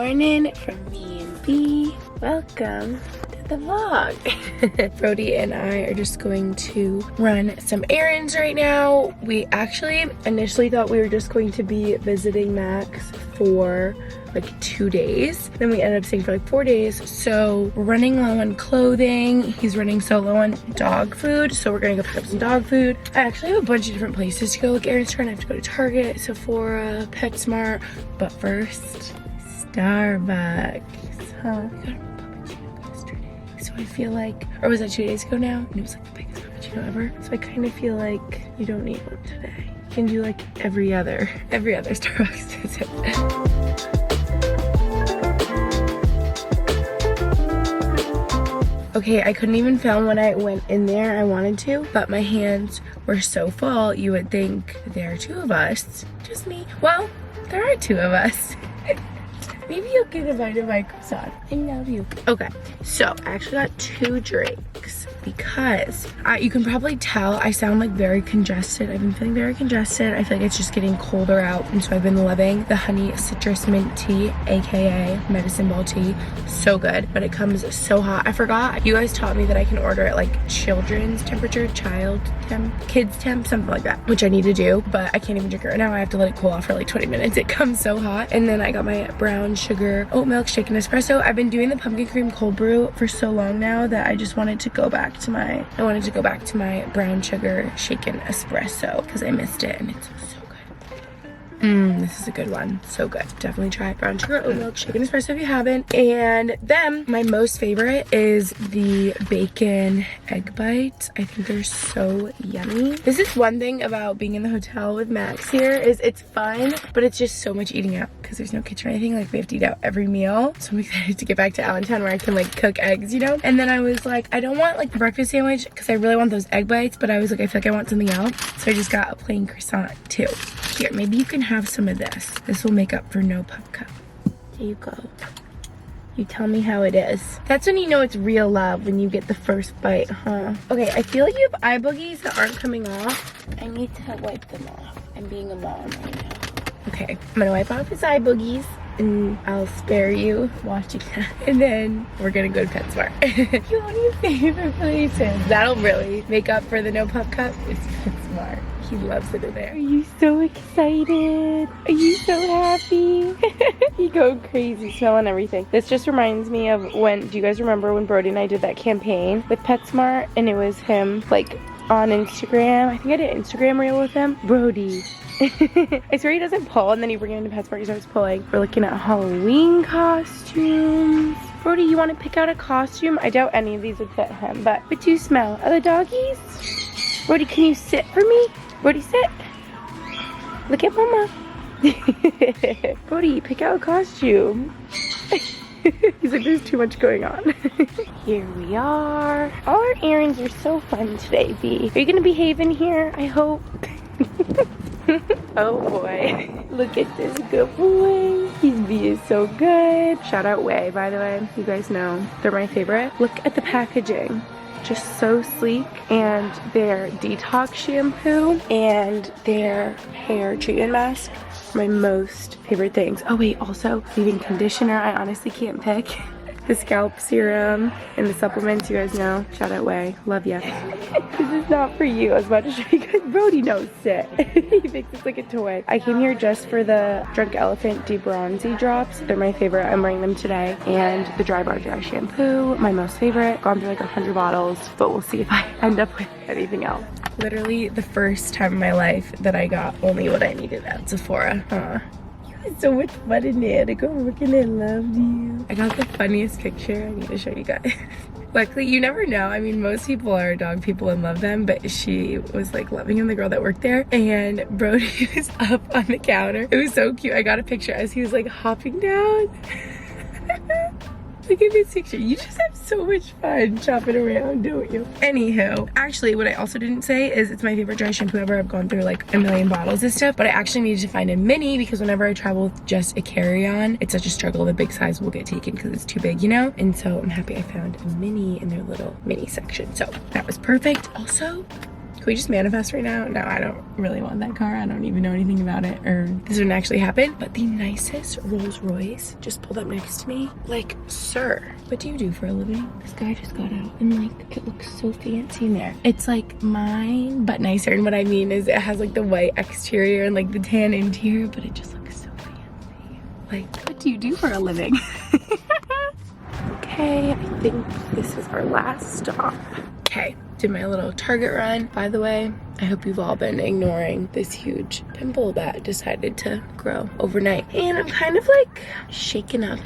morning from me and B. Welcome to the vlog. Brody and I are just going to run some errands right now. We actually initially thought we were just going to be visiting Max for like 2 days. Then we ended up staying for like 4 days. So we're running low on clothing. He's running so low on dog food. So we're gonna go pick up some dog food. I actually have a bunch of different places to go like errands for. I have to go to Target, Sephora, PetSmart. But first, Starbucks. Huh? We got a puppuccino yesterday. So I feel like, or was that 2 days ago now? And it was like the biggest puppuccino ever. So I kind of feel like you don't need one today. You can do like every other Starbucks visit. Okay, I couldn't even film when I went in there. I wanted to, but my hands were so full. You would think there are two of us. Just me. Well, there are two of us. Maybe you'll get invited by croissant. I love you. Okay, so I actually got 2 drinks because you can probably tell I sound like very congested. I've been feeling very congested. I feel like it's just getting colder out, and so I've been loving the honey citrus mint tea, aka medicine ball tea. So good, but it comes so hot. I forgot you guys taught me that I can order it like children's temperature, child temp, kids temp, something like that, which I need to do, but I can't even drink it right now. I have to let it cool off for like 20 minutes. It comes so hot. And then I got my brown sugar oat milk shaken espresso. I've been doing the pumpkin cream cold brew for so long now that I just wanted to go back to my brown sugar shaken espresso because I missed it and it's so good. This is a good one. So good. Definitely try brown sugar oat milk shaken espresso if you haven't. And then my most favorite is the bacon egg bites. I think they're so yummy. This is one thing about being in the hotel with Max here is it's fun, but it's just so much eating out because there's no kitchen or anything. Like we have to eat out every meal. So I'm excited to get back to Allentown where I can like cook eggs, you know? And then I was like, I don't want like the breakfast sandwich because I really want those egg bites, but I was like, I feel like I want something else. So I just got a plain croissant too. Here, maybe you can have some of this. This will make up for no pup cup. Here you go. You tell me how it is. That's when you know it's real love, when you get the first bite, huh? Okay, I feel like you have eye boogies that aren't coming off. I need to wipe them off. I'm being a mom right now. Okay, I'm gonna wipe off his eye boogies and I'll spare you watching that. And then we're gonna go to PetSmart. You want your favorite places. That'll really make up for the no pup cup. It's PetSmart. He loves it in there. Are you so excited? Are you so happy? You go crazy smelling everything. This just reminds me of when, do you guys remember when Brody and I did that campaign with PetSmart and it was him like on Instagram? I think I did an Instagram reel with him. Brody. I swear he doesn't pull and then you bring him into PetSmart, he starts pulling. We're looking at Halloween costumes. Brody, you want to pick out a costume? I doubt any of these would fit him, but what do you smell? Are the doggies? Brody, can you sit for me? Brody, sit. Look at mama. Brody, pick out a costume. He's like, there's too much going on. Here we are. All our errands are so fun today, B. Are you gonna behave in here? I hope. Oh boy. Look at this good boy. He's being so good. Shout out Way, by the way. You guys know they're my favorite. Look at the packaging. Just so sleek, and their detox shampoo and their hair treatment mask are my most favorite things. Oh wait, also leave-in conditioner. I honestly can't pick. The scalp serum and the supplements, you guys know. Shout out Way, love ya. This is not for you. I was about to show you guys. Brody knows sit. He thinks it's like a toy. I came here just for the Drunk Elephant Debronzy drops. They're my favorite. I'm wearing them today. And the Dry Bar Dry shampoo, my most favorite. Gone through like 100 bottles, but we'll see if I end up with anything else. Literally the first time in my life that I got only what I needed at Sephora. It's so much fun in there. The girl working there loved you. I got the funniest picture. I need to show you guys. Luckily, you never know. I mean, most people are dog people and love them, but she was like loving him, the girl that worked there. And Brody was up on the counter. It was so cute. I got a picture as he was like hopping down. Look at this picture. You just have so much fun shopping around, don't you? Anywho, actually, what I also didn't say is it's my favorite dry shampoo ever. I've gone through like a million bottles and stuff, but I actually needed to find a mini because whenever I travel with just a carry-on, it's such a struggle. The big size will get taken because it's too big, you know? And so I'm happy I found a mini in their little mini section. So that was perfect. Also, Can we just manifest right now? No, I don't really want that car. I don't even know anything about it or this wouldn't actually happen. But the nicest Rolls Royce just pulled up next to me. Like, sir, what do you do for a living? This guy just got out and like, it looks so fancy in there. It's like mine, but nicer. And what I mean is it has like the white exterior and like the tan interior, but it just looks so fancy. Like, what do you do for a living? Okay, I think this is our last stop. Okay, did my little Target run. By the way, I hope you've all been ignoring this huge pimple that decided to grow overnight. And I'm kind of like shaken up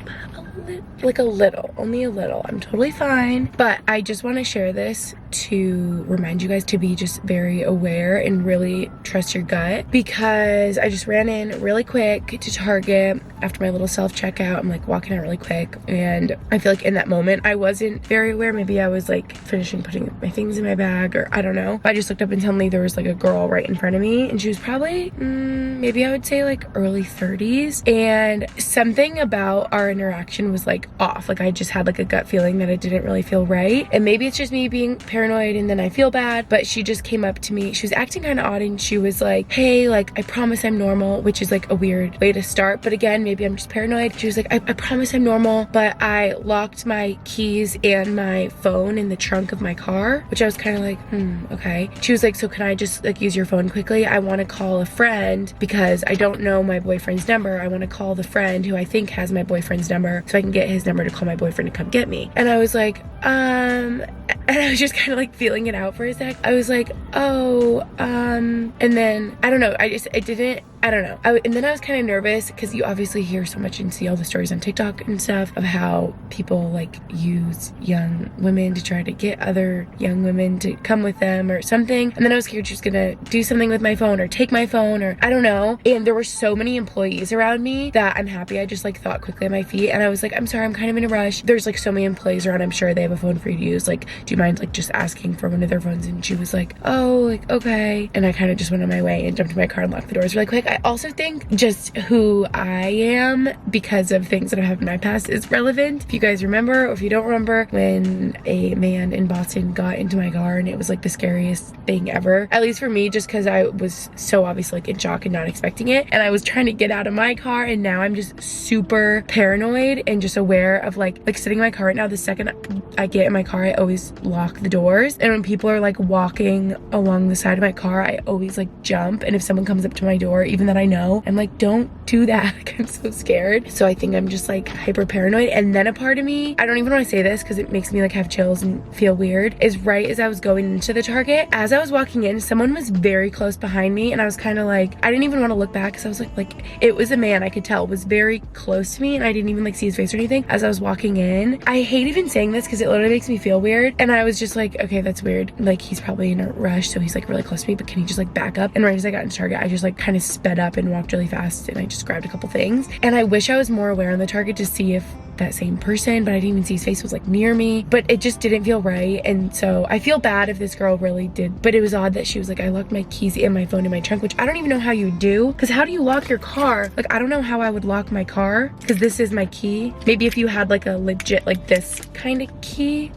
only a little. I'm totally fine, but I just want to share this to remind you guys to be just very aware and really trust your gut, because I just ran in really quick to Target after my little self-checkout. I'm like walking out really quick, and I feel like in that moment I wasn't very aware. Maybe I was like finishing putting my things in my bag, or I don't know. I just looked up and suddenly there was like a girl right in front of me, and she was probably maybe I would say like early 30s, and something about our interaction was like off. Like I just had like a gut feeling that it didn't really feel right, and maybe it's just me being paranoid and then I feel bad. But she just came up to me, she was acting kind of odd, and she was like, hey, like I promise I'm normal, which is like a weird way to start, but again, maybe I'm just paranoid. She was like, I promise I'm normal, but I locked my keys and my phone in the trunk of my car, which I was kind of like, okay. She was like, so can I just like use your phone quickly? I want to call a friend because I don't know my boyfriend's number. I want to call the friend who I think has my boyfriend's number so I can get his number to call my boyfriend to come get me. And I was like, and I was just kind of like feeling it out for a sec. I was like, and then I don't know. I don't know. And then I was kind of nervous because you obviously hear so much and see all the stories on TikTok and stuff of how people like use young women to try to get other young women to come with them or something. And then I was scared she was gonna do something with my phone or take my phone or I don't know. And there were so many employees around me that I'm happy I just like thought quickly on my feet. And I was like, I'm sorry, I'm kind of in a rush. There's like so many employees around. I'm sure they have a phone for you to use. Like, do you mind like just asking for one of their phones? And she was like, oh, like, okay. And I kind of just went on my way and jumped in my car and locked the doors really quick. I also think just who I am because of things that have happened in my past is relevant. If you guys remember, or if you don't remember, when a man in Boston got into my car and it was like the scariest thing ever, at least for me, just because I was so obviously like in shock and not expecting it, and I was trying to get out of my car, and now I'm just super paranoid and just aware of like sitting in my car right now. The second I get in my car, I always lock the doors, and when people are like walking along the side of my car, I always like jump, and if someone comes up to my door, even that I know, I'm like, don't do that. Like, I'm so scared. So I think I'm just like hyper paranoid. And then a part of me, I don't even want to say this because it makes me like have chills and feel weird, is right as I was going into the Target, as I was walking in, someone was very close behind me, and I was kind of like, I didn't even want to look back because I was like it was a man, I could tell, was very close to me, and I didn't even like see his face or anything as I was walking in. I hate even saying this because it literally makes me feel weird, and I was just like, okay, that's weird. Like, he's probably in a rush, so he's like really close to me, but can he just like back up? And right as I got into Target, I just like kind of sped up and walked really fast, and I just grabbed a couple things. And I wish I was more aware on the Target to see if that same person, but I didn't even see his face, was like near me, but it just didn't feel right. And so I feel bad if this girl really did, but it was odd that she was like, I locked my keys and my phone in my trunk, which I don't even know how you do, because how do you lock your car? Like, I don't know how I would lock my car because this is my key. Maybe if you had like a legit like this kind of key.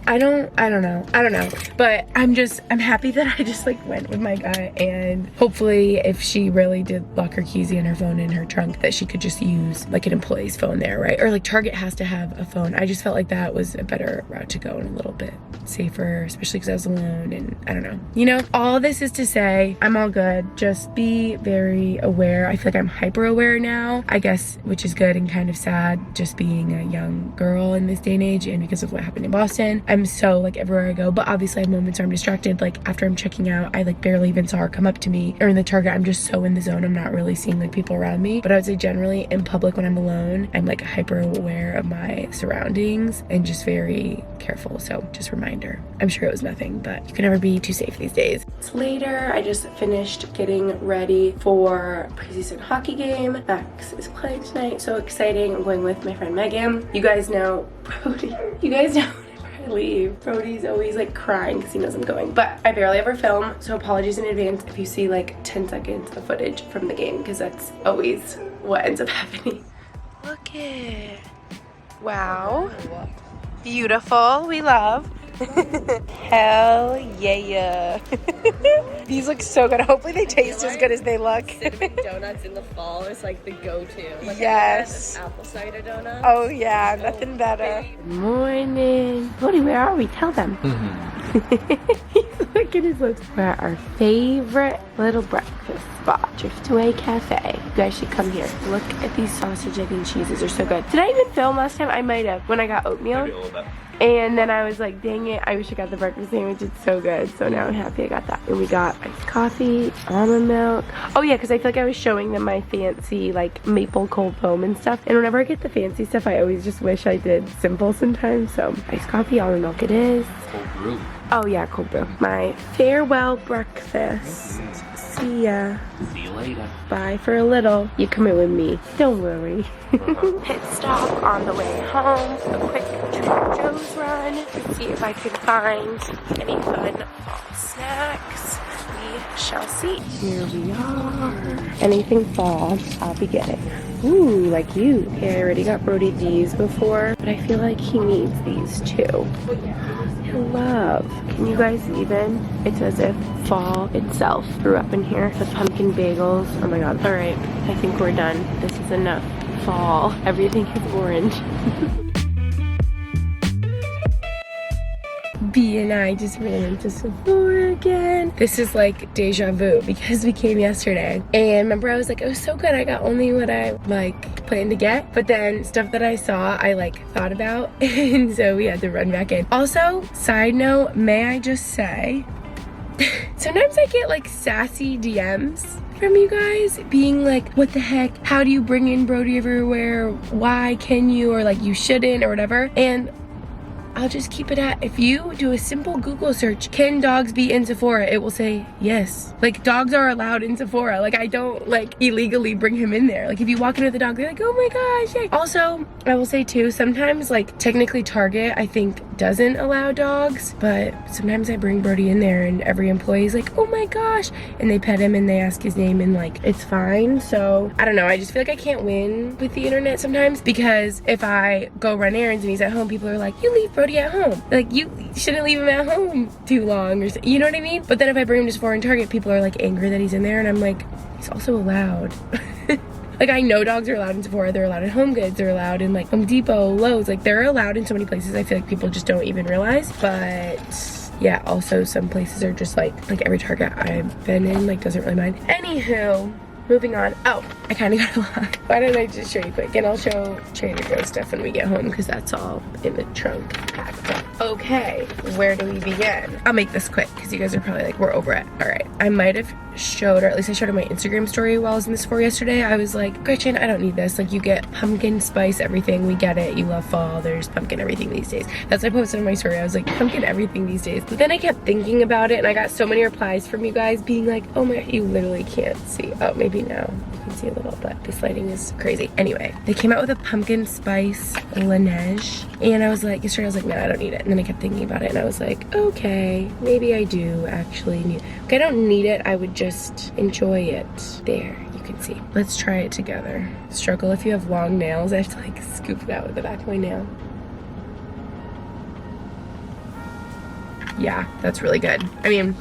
I don't know, but I'm happy that I just like went with my gut, and hopefully if she really did lock her keys and her phone in her trunk, that she could just use like an employee's phone there, right? Or like Target has to have a phone. I just felt like that was a better route to go and a little bit safer, especially because I was alone, and I don't know. You know, all this is to say I'm all good. Just be very aware. I feel like I'm hyper aware now, I guess, which is good and kind of sad, just being a young girl in this day and age, and because of what happened in Boston. I'm so like everywhere I go, but obviously I have moments where I'm distracted. Like after I'm checking out, I like barely even saw her come up to me, or in the Target, I'm just so in the zone, I'm not really seeing like people around me. But I would say generally in public when I'm alone, I'm like hyper aware of my surroundings and just very careful. So just reminder, I'm sure it was nothing, but you can never be too safe these days. It's later. I just finished getting ready for preseason hockey game. Max is playing tonight, so exciting. I'm going with my friend Megan. You guys know Brody. You guys know leave. Brody's always like crying because he knows I'm going, but I barely ever film, so apologies in advance if you see like 10 seconds of footage from the game, because that's always what ends up happening. Look it. Wow. Beautiful. We love. Hell yeah. These look so good. Hopefully they taste as good as they look. Cinnamon donuts in the fall is like the go-to. Like Yes. apple cider donuts. Oh yeah, nothing better. Good morning. Cody, where are we? Tell them. Look at his lips. We're at our favorite little breakfast spot, Driftaway Cafe. You guys should come here. Look at these sausage, egg, and cheeses. They're so good. Did I even film last time? I might have, when I got oatmeal. Maybe a little bit. And then I was like, dang it, I wish I got the breakfast sandwich. It's so good. So now I'm happy I got that. And we got iced coffee, almond milk. Oh yeah, because I feel like I was showing them my fancy like maple cold foam and stuff. And whenever I get the fancy stuff, I always just wish I did simple sometimes. So iced coffee, almond milk it is. Cold brew. Oh yeah, cold brew. My farewell breakfast. See ya. See you later. Bye for a little. You coming with me. Don't worry. Pit stop on the way home. A quick Trader Joe's run to see if I can find any fun fall snacks. We shall see. Here we are. Anything fall, I'll be getting. Ooh, like you. Okay, I already got Brody these before, but I feel like he needs these too. Love. Can you guys even? It's as if fall itself grew up in here. The pumpkin bagels. Oh my god. Alright, I think we're done. This is enough. Fall. Everything is orange. B and I just ran into Sephora again. This is like deja vu because we came yesterday. And remember I was like, it was so good. I got only what I like planned to get. But then stuff that I saw, I like thought about. And so we had to run back in. Also, side note, may I just say, sometimes I get like sassy DMs from you guys being like, what the heck? How do you bring in Brody everywhere? Why can you? Or like you shouldn't or whatever. And I'll just keep it at, if you do a simple Google search, can dogs be in Sephora? It will say yes. Like dogs are allowed in Sephora. Like I don't like illegally bring him in there. Like if you walk into the dog, they're like, oh my gosh, yay. Also, I will say too, sometimes like technically Target, I think doesn't allow dogs, but sometimes I bring Brody in there and every employee's like, oh my gosh. And they pet him and they ask his name and like, it's fine. So I don't know. I just feel like I can't win with the internet sometimes because if I go run errands and he's at home, people are like, you leave Brody at home. Like you shouldn't leave him at home too long or so, you know what I mean? But then if I bring him to Sephora and Target, people are like angry that he's in there and I'm like, he's also allowed. Like I know dogs are allowed in Sephora, they're allowed at Home Goods, they're allowed in like Home Depot, Lowe's, like they're allowed in so many places. I feel like people just don't even realize. But yeah, also some places are just like every Target I've been in like doesn't really mind. Anywho, moving on. Oh, I kind of got a lot. Why don't I just show you quick? And I'll show Trader Joe's stuff when we get home because that's all in the trunk packed up. Okay, where do we begin? I'll make this quick because you guys are probably like, we're over it. All right, I might have showed, or at least I showed on my Instagram story while I was in the Sephora yesterday. I was like, Gretchen, I don't need this. Like you get pumpkin spice everything. We get it. You love fall. There's pumpkin everything these days. That's what I posted on my story. I was like, pumpkin everything these days. But then I kept thinking about it and I got so many replies from you guys being like, oh my, you literally can't see. Oh, maybe now you can see a little, but this lighting is crazy. Anyway, they came out with a pumpkin spice Laneige and I was like, yesterday I was like, no, I don't need it. And then I kept thinking about it and I was like, okay, maybe I do actually need it. Okay, I don't need it. I would just enjoy it. There, you can see. Let's try it together. Struggle if you have long nails. I have to like scoop it out with the back of my nail. Yeah, that's really good. I mean,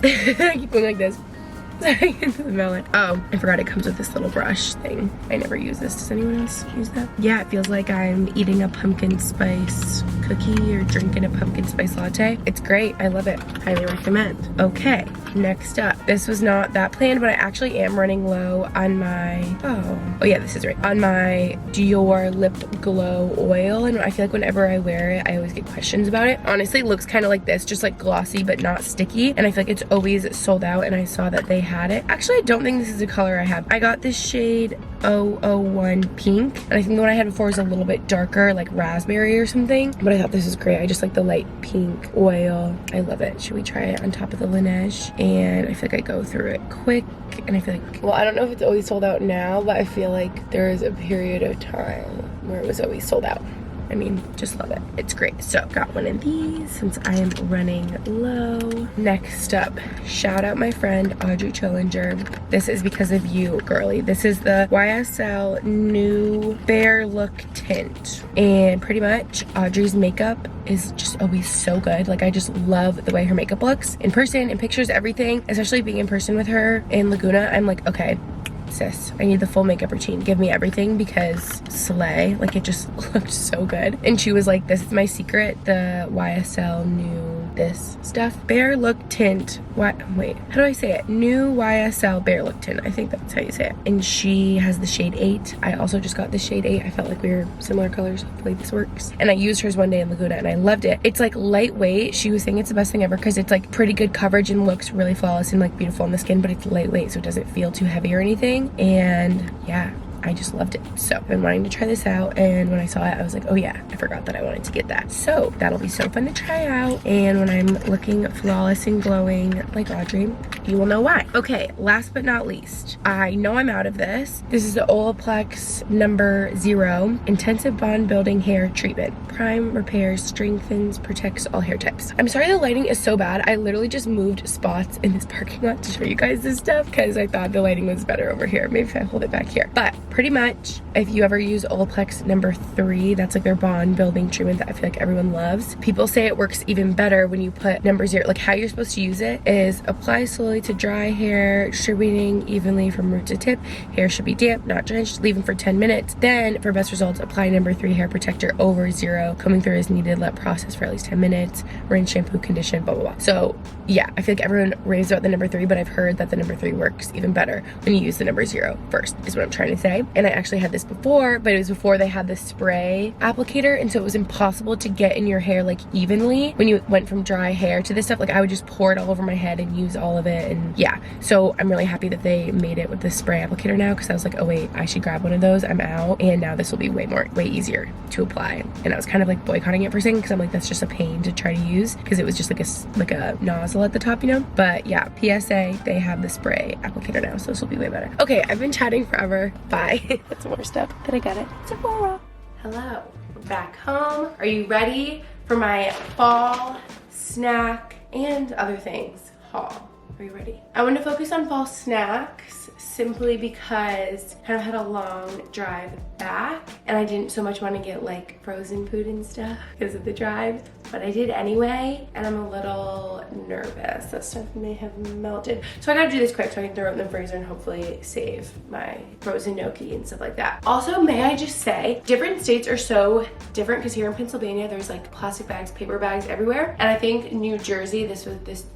I keep going like this. Oh, I forgot it comes with this little brush thing. I never use this. Does anyone else use that? Yeah, it feels like I'm eating a pumpkin spice cookie or drinking a pumpkin spice latte. It's great. I love it. Highly recommend. Okay, next up. This was not that planned, but I actually am running low on my, oh yeah, this is right. On my Dior Lip Glow Oil. And I feel like whenever I wear it, I always get questions about it. Honestly, it looks kind of like this, just like glossy, but not sticky. And I feel like it's always sold out. And I saw that they had it. Actually, I don't think this is a color I have. I got this shade 001 Pink. And I think the one I had before was a little bit darker, like raspberry or something. But I thought this was great. I just like the light pink oil. I love it. Should we try it on top of the Laneige? And I feel like I go through it quick. And I feel like, well, I don't know if it's always sold out now, but I feel like there is a period of time where it was always sold out. I mean, just love it. It's great. So got one of these since I am running low. Next up, shout out my friend Audrey Chillinger. This is because of you, girly. This is the YSL new Bare Look tint. And pretty much Audrey's makeup is just always so good. Like, I just love the way her makeup looks in person, in pictures, everything. Especially being in person with her in Laguna, I'm like, okay, sis, I need the full makeup routine. Give me everything, because slay. Like, it just looked so good. And she was like, this is my secret, the YSL new this stuff. Bare Look tint. Wait, how do I say it? New YSL Bare Look tint. I think that's how you say it. And she has the shade 8. I also just got the shade 8. I felt like we were similar colors. Hopefully this works. And I used hers one day in Laguna and I loved it. It's like lightweight. She was saying it's the best thing ever because it's like pretty good coverage and looks really flawless and like beautiful on the skin, but it's lightweight so it doesn't feel too heavy or anything. And yeah, I just loved it. So I've been wanting to try this out, and when I saw it I was like, oh yeah, I forgot that I wanted to get that. So that'll be so fun to try out, and when I'm looking flawless and glowing like Audrey, you will know why. Okay, last but not least, I know I'm out of this. This is the Olaplex number 0 Intensive Bond Building Hair Treatment. Prime, repairs, strengthens, protects all hair types. I'm sorry the lighting is so bad. I literally just moved spots in this parking lot to show you guys this stuff because I thought the lighting was better over here. Maybe if I hold it back here. But pretty much, if you ever use Olaplex number 3, that's like their bond building treatment that I feel like everyone loves. People say it works even better when you put number 0. Like, how you're supposed to use it is apply slowly to dry hair, distributing evenly from root to tip. Hair should be damp, not drenched. Leave them for 10 minutes. Then, for best results, apply number 3 hair protector over 0. Combing through as needed. Let process for at least 10 minutes. Rinse, shampoo, condition, blah, blah, blah. So, yeah, I feel like everyone raves about the number 3, but I've heard that the number 3 works even better when you use the number 0 first, is what I'm trying to say. And I actually had this before, but it was before they had the spray applicator, and so it was impossible to get in your hair like evenly when you went from dry hair to this stuff. Like, I would just pour it all over my head and use all of it, and yeah. So I'm really happy that they made it with the spray applicator now, because I was like, oh wait, I should grab one of those. I'm out, and now this will be way easier to apply. And I was kind of like boycotting it for a second because I'm like, that's just a pain to try to use, because it was just like a nozzle at the top, you know. But yeah, PSA, they have the spray applicator now, so this will be way better. Okay, I've been chatting forever. Bye. That's more stuff that I got at Sephora. Hello, we're back home. Are you ready for my fall snack and other things haul? Are you ready? I want to focus on fall snacks simply because I kind of had a long drive back and I didn't so much want to get like frozen food and stuff because of the drive, but I did anyway, and I'm a little nervous that stuff may have melted. So I gotta do this quick so I can throw it in the freezer and hopefully save my frozen gnocchi and stuff like that. Also, may I just say, different states are so different, because here in Pennsylvania there's like plastic bags, paper bags everywhere, and I think New Jersey, this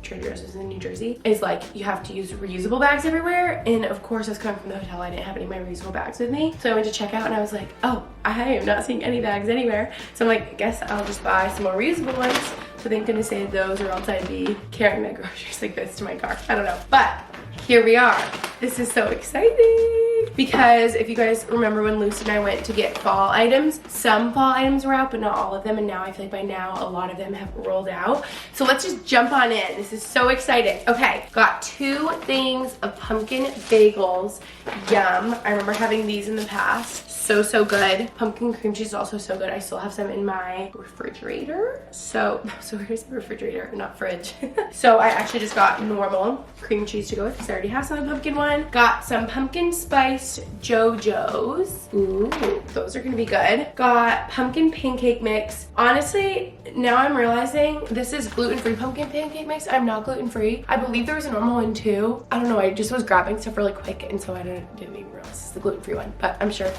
Trader Joe's was in New Jersey, is like you have to use reusable bags everywhere. And of course, I was coming from the hotel, I didn't have any of my reusable bags with me, so I went to check out and I was like, oh, I am not seeing any bags anywhere. So I'm like, I guess I'll just buy some more reusable ones. So thank goodness they had those, or else I'd be carrying my groceries like this to my car. I don't know. But here we are. This is so exciting, because if you guys remember when Lucy and I went to get fall items, some fall items were out, but not all of them. And now I feel like by now a lot of them have rolled out. So let's just jump on in. This is so exciting. Okay, got 2 things of pumpkin bagels. Yum. I remember having these in the past. So good. Pumpkin cream cheese is also so good. I still have some in my refrigerator. So here's the refrigerator, not fridge. So I actually just got normal cream cheese to go with, because I already have some pumpkin one. Got some pumpkin spiced JoJo's. Ooh, those are gonna be good. Got pumpkin pancake mix. Honestly, now I'm realizing this is gluten-free pumpkin pancake mix. I'm not gluten-free. I believe there was a normal one too. I don't know, I just was grabbing stuff really quick, and so I didn't even realize this is the gluten-free one, but I'm sure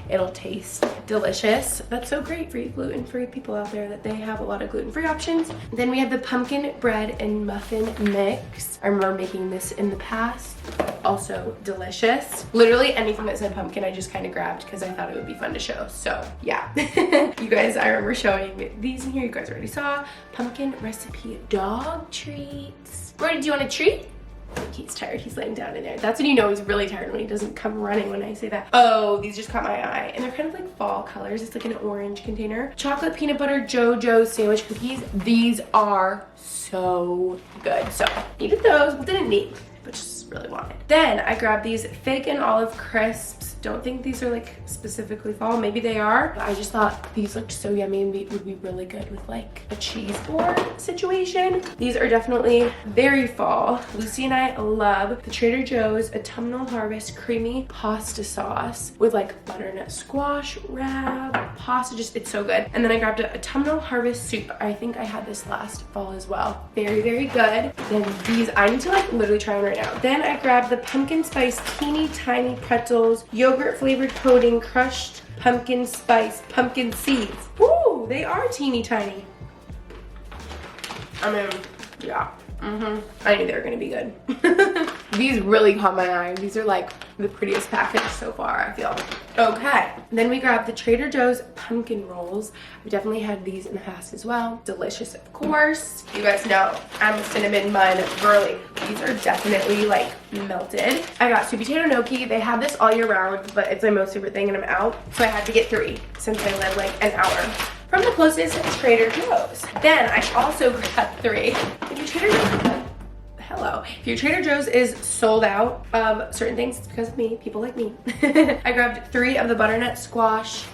it'll taste delicious. That's so great for you gluten-free people out there, that they have a lot of gluten-free options. Then we have the pumpkin bread and muffin mix. I remember making this in the past. Also delicious. Literally anything that said pumpkin I just kind of grabbed because I thought it would be fun to show. So yeah. You guys, I remember showing these in here. You guys already saw. Pumpkin recipe dog treats. Brody, do you want a treat? He's tired. He's laying down in there. That's when you know he's really tired, when he doesn't come running when I say that. Oh, these just caught my eye. And they're kind of like fall colors. It's like an orange container. Chocolate peanut butter JoJo's sandwich cookies. These are so good. So needed those, but didn't need, but just really wanted. Then I grabbed these fig and olive crisps don't think these are like specifically fall. Maybe they are. But I just thought these looked so yummy and would be really good with like a cheese board situation. These are definitely very fall. Lucy and I love the Trader Joe's Autumnal Harvest Creamy Pasta Sauce with like butternut squash wrap, pasta, just it's so good. And then I grabbed a Autumnal Harvest Soup. I think I had this last fall as well. Very, very good. Then these, I need to like literally try one right now. Then I grabbed the pumpkin spice teeny tiny pretzels, yogurt flavored coating, crushed pumpkin spice, pumpkin seeds. Ooh, they are teeny tiny. I mean, yeah. I knew they were gonna be good. These really caught my eye. These are like the prettiest package so far, I feel. Okay, then we grabbed the Trader Joe's pumpkin rolls. We definitely had these in the past as well. Delicious, of course. You guys know I'm a cinnamon bun girly. These are definitely like melted. I got sweet potato gnocchi. They have this all year round, but it's my most favorite thing and I'm out. So I had to get 3 since I live like an hour from the closest Trader Joe's. Then I also grabbed 3. If your Trader Joe's, hello. If your Trader Joe's is sold out of certain things, it's because of me, people like me. I grabbed 3 of the butternut squash,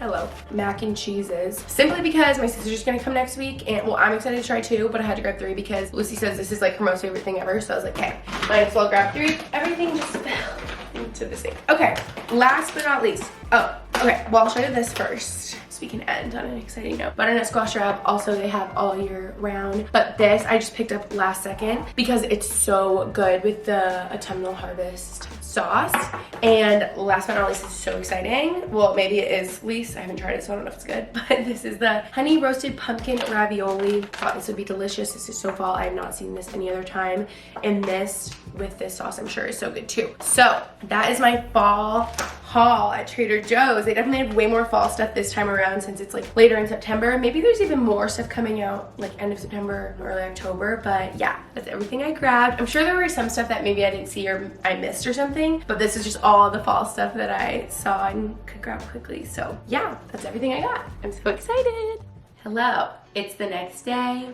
hello, mac and cheeses, simply because my sister's just gonna come next week and well, I'm excited to try too, but I had to grab 3 because Lucy says this is like her most favorite thing ever. So I was like, okay, might as well grab 3. Everything just fell into the sink. Okay, last but not least, okay, well, I'll show you this first so we can end on an exciting note. Butternut squash wrap, also they have all year round, but this I just picked up last second because it's so good with the Autumnal Harvest sauce. And last but not least, it's so exciting. Well, maybe it is least. I haven't tried it, so I don't know if it's good, but this is the honey roasted pumpkin ravioli. Thought this would be delicious. This is so fall. I have not seen this any other time. And this with this sauce, I'm sure is so good too. So that is my fall haul at Trader Joe's. They definitely have way more fall stuff this time around since it's like later in September. Maybe there's even more stuff coming out like end of September, early October, but yeah, that's everything I grabbed. I'm sure there were some stuff that maybe I didn't see or I missed or something, but this is just all the fall stuff that I saw and could grab quickly. So yeah, that's everything I got. I'm so excited. Hello, it's the next day,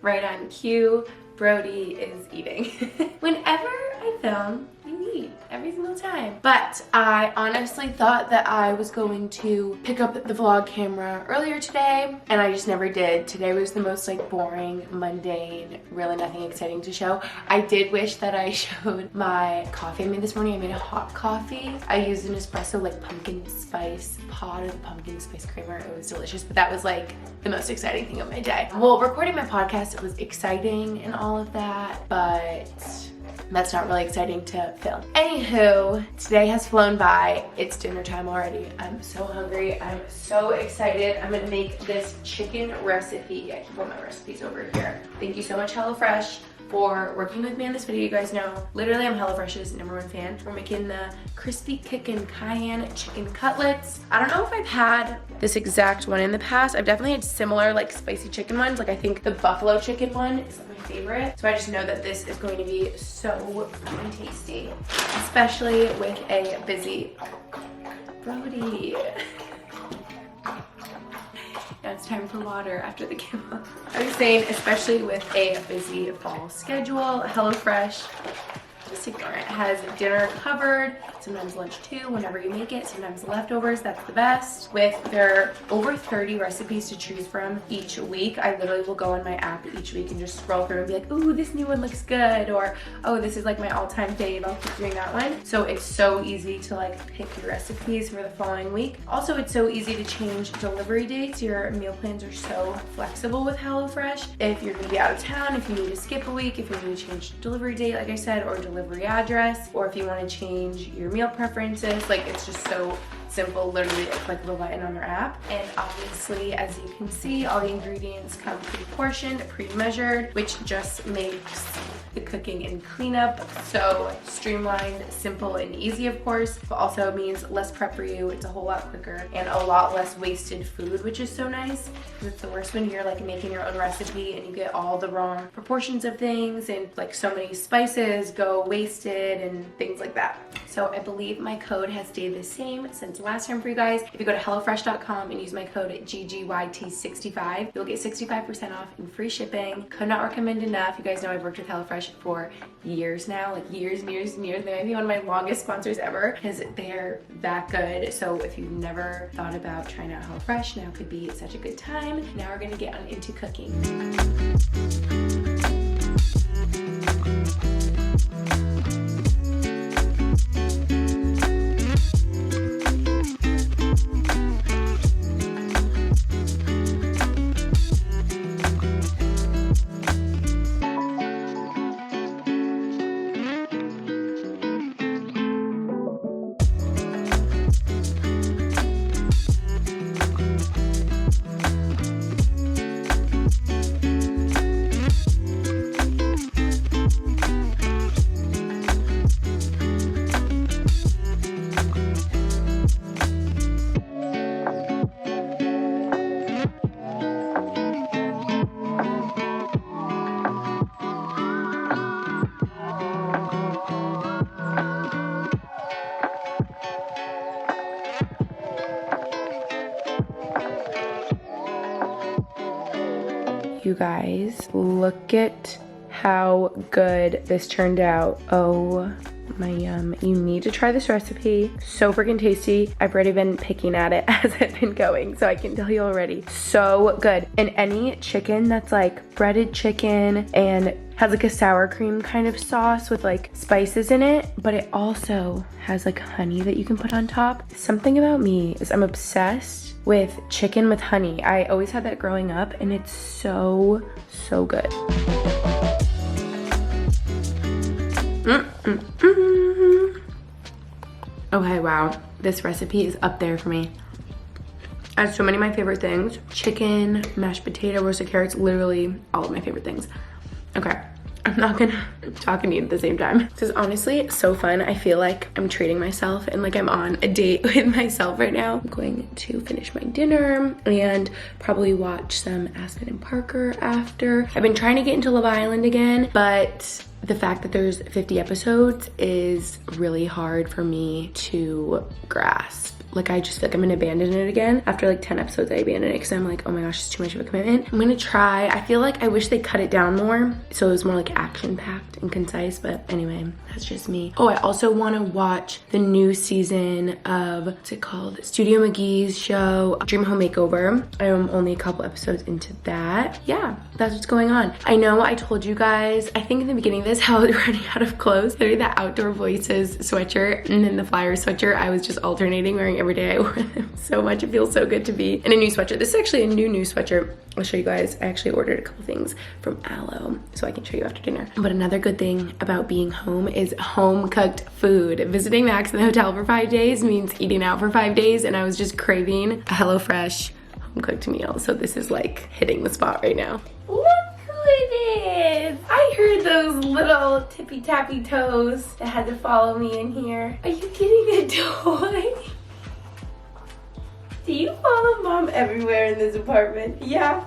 right on cue. Brody is eating. Whenever I film, you eat every single time. But I honestly thought that I was going to pick up the vlog camera earlier today, and I just never did. Today was the most like boring, mundane, really nothing exciting to show. I did wish that I showed my coffee I made this morning. I made a hot coffee. I used an espresso like pumpkin spice pod of pumpkin spice creamer. It was delicious, but that was like the most exciting thing of my day. Well, recording my podcast, it was exciting and all of that, but that's not really exciting to film. Anywho, today has flown by. It's dinner time already. I'm so hungry. I'm so excited. I'm gonna make this chicken recipe. I keep all my recipes over here. Thank you so much, HelloFresh, for working with me on this video. You guys know, literally I'm HelloFresh's #1 fan. We're making the crispy chicken cayenne chicken cutlets. I don't know if I've had this exact one in the past. I've definitely had similar like spicy chicken ones. Like I think the buffalo chicken one is my favorite. So I just know that this is going to be so freaking tasty, especially with a busy Brody. Now it's time for water after the camera. I was saying, especially with a busy fall schedule, HelloFresh, just ignore it, has dinner covered, sometimes lunch too, whenever you make it, sometimes leftovers, that's the best. With their over 30 recipes to choose from each week, I literally will go on my app each week and just scroll through and be like, ooh, this new one looks good, or oh, this is like my all-time fave, I'll keep doing that one. So it's so easy to like pick your recipes for the following week. Also, it's so easy to change delivery dates. Your meal plans are so flexible with HelloFresh. If you're gonna be out of town, if you need to skip a week, if you need to change delivery date, like I said, or delivery address, or if you want to change your meal preferences, like it's just so simple, literally a click of a button on their app. And obviously, as you can see, all the ingredients come pre-portioned, pre-measured, which just makes the cooking and cleanup so streamlined, simple, and easy, of course, but also means less prep for you. It's a whole lot quicker and a lot less wasted food, which is so nice. It's the worst when you're like making your own recipe and you get all the wrong proportions of things and like so many spices go wasted and things like that. So I believe my code has stayed the same since last time for you guys. If you go to HelloFresh.com and use my code GGYT65, you'll get 65% off and free shipping. Could not recommend enough. You guys know I've worked with HelloFresh for years now, like years and years and years. They might be one of my longest sponsors ever because they're that good. So if you've never thought about trying out HelloFresh, now could be such a good time. Now we're gonna get on into cooking. You guys, look at how good this turned out. Oh my yum. You need to try this recipe. So freaking tasty. I've already been picking at it as I've been going, so I can tell you already. So good. And any chicken that's like breaded chicken and has like a sour cream kind of sauce with like spices in it, but it also has like honey that you can put on top. Something about me is I'm obsessed with chicken with honey. I always had that growing up and it's so good. Okay, wow. This recipe is up there for me. I have so many of my favorite things. Chicken, mashed potato, roasted carrots, literally all of my favorite things. Okay, I'm not gonna talk and eat at the same time. This is honestly so fun. I feel like I'm treating myself and like I'm on a date with myself right now. I'm going to finish my dinner and probably watch some Aspen and Parker after. I've been trying to get into Love Island again, but the fact that there's 50 episodes is really hard for me to grasp. Like I just feel like I'm gonna abandon it again. After like 10 episodes I abandoned it because I'm like, oh my gosh, it's too much of a commitment. I'm gonna try. I feel like I wish they cut it down more so it was more like action packed and concise, but anyway, that's just me. Oh, I also wanna watch the new season of, what's it called? Studio McGee's show, Dream Home Makeover. I'm only a couple episodes into that. Yeah, that's what's going on. I know I told you guys, I think in the beginning of this, how I was running out of clothes. Literally the Outdoor Voices sweatshirt and then the Flyer sweatshirt. I was just alternating wearing every day. I wore them so much. It feels so good to be in a new sweatshirt. This is actually a new sweatshirt. I'll show you guys. I actually ordered a couple things from Aloe so I can show you after dinner. But another good thing about being home is home cooked food. Visiting Max in the hotel for 5 days means eating out for 5 days, and I was just craving a HelloFresh home cooked meal. So this is like hitting the spot right now. Look who it is. I heard those little tippy tappy toes that had to follow me in here. Are you getting a toy? Do you follow mom everywhere in this apartment? Yeah.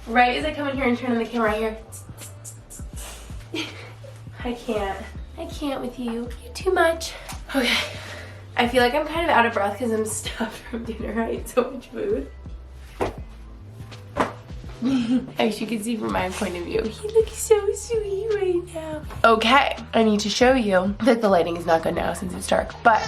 Right as I come in here and turn on the camera, I hear. I can't with you. You're too much. Okay. I feel like I'm kind of out of breath because I'm stuffed from dinner. I ate so much food. As you can see from my point of view, he looks so sweet right now. Okay, I need to show you that the lighting is not good now since it's dark, but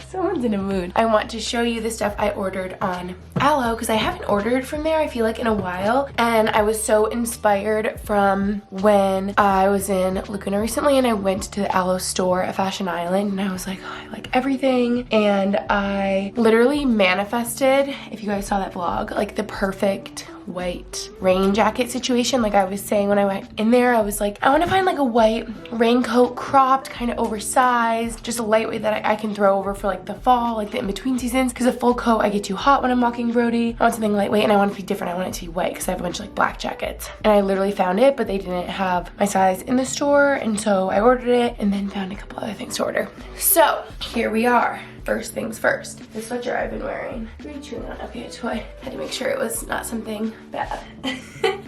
someone's in a mood. I want to show you the stuff I ordered on Aloe because I haven't ordered from there, I feel like, in a while. And I was so inspired from when I was in Laguna recently and I went to the Aloe store at Fashion Island and I was like, oh, I like everything. And I literally manifested, if you guys saw that vlog, like the perfect white rain jacket situation. Like I was saying when I went in there, I was like, I want to find like a white raincoat, cropped, kind of oversized, just a lightweight that I can throw over for like the fall, like the in-between seasons, because a full coat I get too hot when I'm walking Brody. I want something lightweight and I want it to be different. I want it to be white because I have a bunch of like black jackets. And I literally found it, but they didn't have my size in the store, and so I ordered it and then found a couple other things to order. So here we are. first things first. The sweatshirt I've been wearing. What are you chewing on? Okay, a toy. Had to make sure it was not something bad.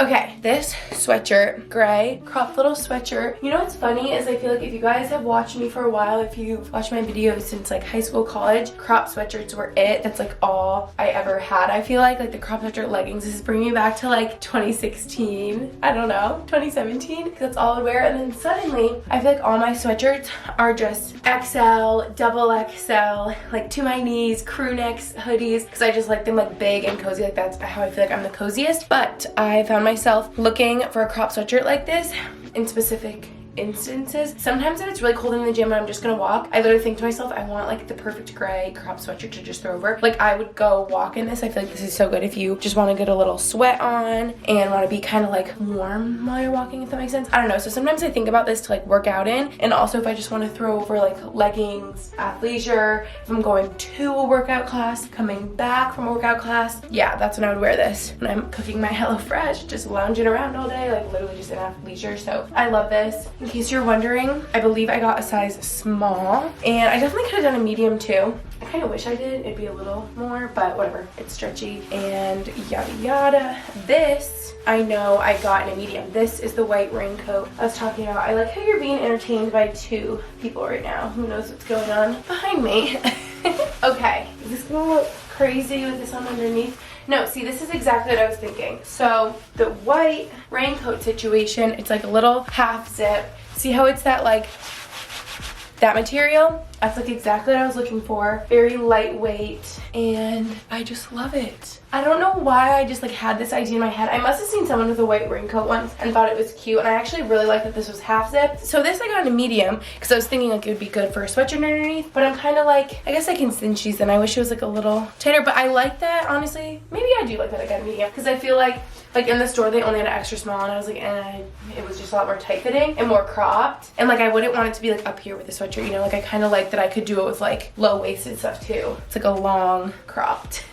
Okay, this sweatshirt, gray, cropped little sweatshirt. You know what's funny is I feel like if you guys have watched me for a while, if you've watched my videos since like high school, college, crop sweatshirts were it. That's like all I ever had. I feel like the crop sweatshirt leggings, this is bringing me back to like 2016. I don't know, 2017, because that's all I wear. And then suddenly, I feel like all my sweatshirts are just XL, double XL, like to my knees, crew necks, hoodies, because I just like them like big and cozy. Like that's how I feel like I'm the coziest. But I found myself looking for a crop sweatshirt like this in specific instances. Sometimes if it's really cold in the gym and I'm just gonna walk, I literally think to myself, I want like the perfect gray crop sweatshirt to just throw over. Like I would go walk in this. I feel like this is so good if you just want to get a little sweat on and want to be kind of like warm while you're walking, if that makes sense. I don't know. So sometimes I think about this to like work out in, and also if I just want to throw over like leggings, athleisure, if I'm going to a workout class, coming back from a workout class, yeah, that's when I would wear this. When I'm cooking my HelloFresh, just lounging around all day, like literally just in athleisure. So I love this. In case you're wondering, I believe I got a size small, and I definitely could have done a medium too. I kind of wish I did. It'd be a little more, but whatever. It's stretchy and yada yada. This, I know I got in a medium. This is the white raincoat I was talking about. I like how you're being entertained by two people right now. Who knows what's going on behind me? Okay, is this gonna look crazy with this on underneath? No, see, this is exactly what I was thinking. So the white raincoat situation, it's like a little half zip. See how it's that like, that material? That's like exactly what I was looking for. Very lightweight, and I just love it. I don't know why I just like had this idea in my head. I must have seen someone with a white raincoat once and thought it was cute, and I actually really like that this was half zipped. So this I got in a medium because I was thinking like it would be good for a sweatshirt underneath, but I'm kind of like, I guess I can cinch these and I wish it was like a little tighter, but I like that, honestly. Maybe I do like that I got a medium because I feel like in the store they only had an extra small, and I was like, it was just a lot more tight fitting and more cropped, and like I wouldn't want it to be like up here with the sweatshirt, you know, like I kind of like that I could do it with like low-waisted stuff too. It's like a long cropped.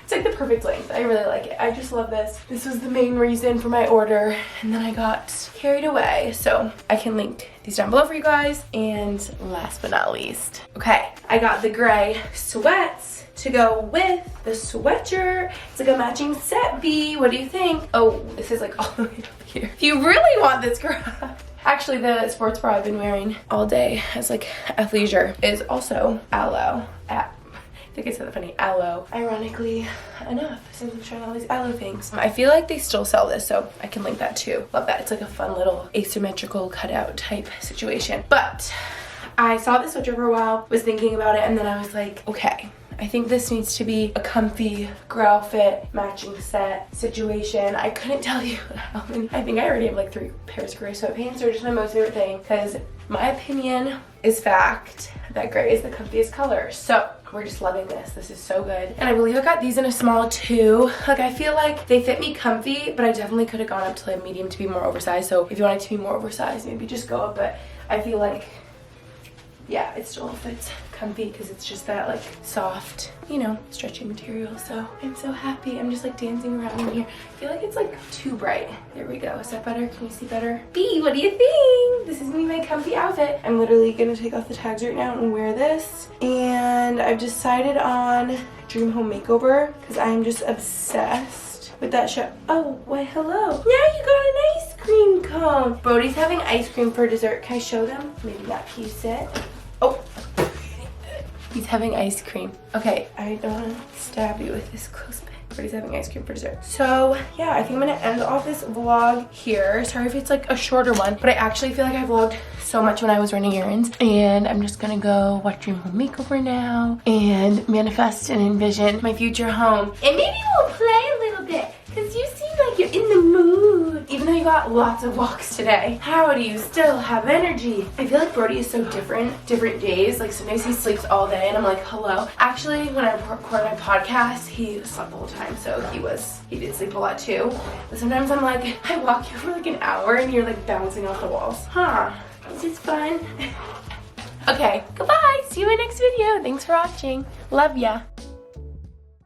It's like the perfect length. I really like it. I just love this. This was the main reason for my order, and then I got carried away. So I can link these down below for you guys. And last but not least, okay, I got the gray sweats to go with the sweatshirt. It's like a matching set B. What do you think? Oh, this is like all the way up here. If you really want this crop. Actually, the sports bra I've been wearing all day as like athleisure is also aloe. I think I said that funny, aloe. Ironically enough, since I'm showing all these aloe things. I feel like they still sell this, so I can link that too. Love that. It's like a fun little asymmetrical cutout type situation. But I saw this sweatshirt for a while, was thinking about it, and then I was like, okay, I think this needs to be a comfy growl fit matching set situation. I couldn't tell you how many. I think I already have like 3 pairs of gray sweatpants. They're just my most favorite thing because my opinion is fact that gray is the comfiest color. So we're just loving this. This is so good. And I believe I got these in a small too. Like I feel like they fit me comfy, but I definitely could have gone up to a medium to be more oversized. So if you want it to be more oversized, maybe just go up. But I feel like, yeah, it still fits comfy because it's just that like soft, you know, stretchy material. So I'm so happy. I'm just like dancing around in here. I feel like it's like too bright. There we go. Is that better? Can you see better? B, what do you think? This is gonna be my comfy outfit. I'm literally gonna take off the tags right now and wear this. And I've decided on Dream Home Makeover because I'm just obsessed with that show. Oh, why hello. Now you got an ice cream cone. Brody's having ice cream for dessert. Can I show them? Maybe not. Can you sit? Oh. He's having ice cream. Okay, I don't want to stab you with this close bit, but he's having ice cream for dessert. So yeah, I think I'm gonna end off this vlog here. Sorry if it's like a shorter one, but I actually feel like I vlogged so much when I was running errands, and I'm just gonna go watch Dream Home Makeover now and manifest and envision my future home. And maybe we'll play a little bit because you seem like you're in the mood. Even though you got lots of walks today, how do you still have energy? I feel like Brody is so different days. Like some days he sleeps all day and I'm like, hello. Actually, when I record my podcast, he slept the whole time, so he did sleep a lot too. But sometimes I'm like, I walk you for like an hour and you're like bouncing off the walls. Huh, is this fun? Okay, goodbye. See you in my next video. Thanks for watching. Love ya.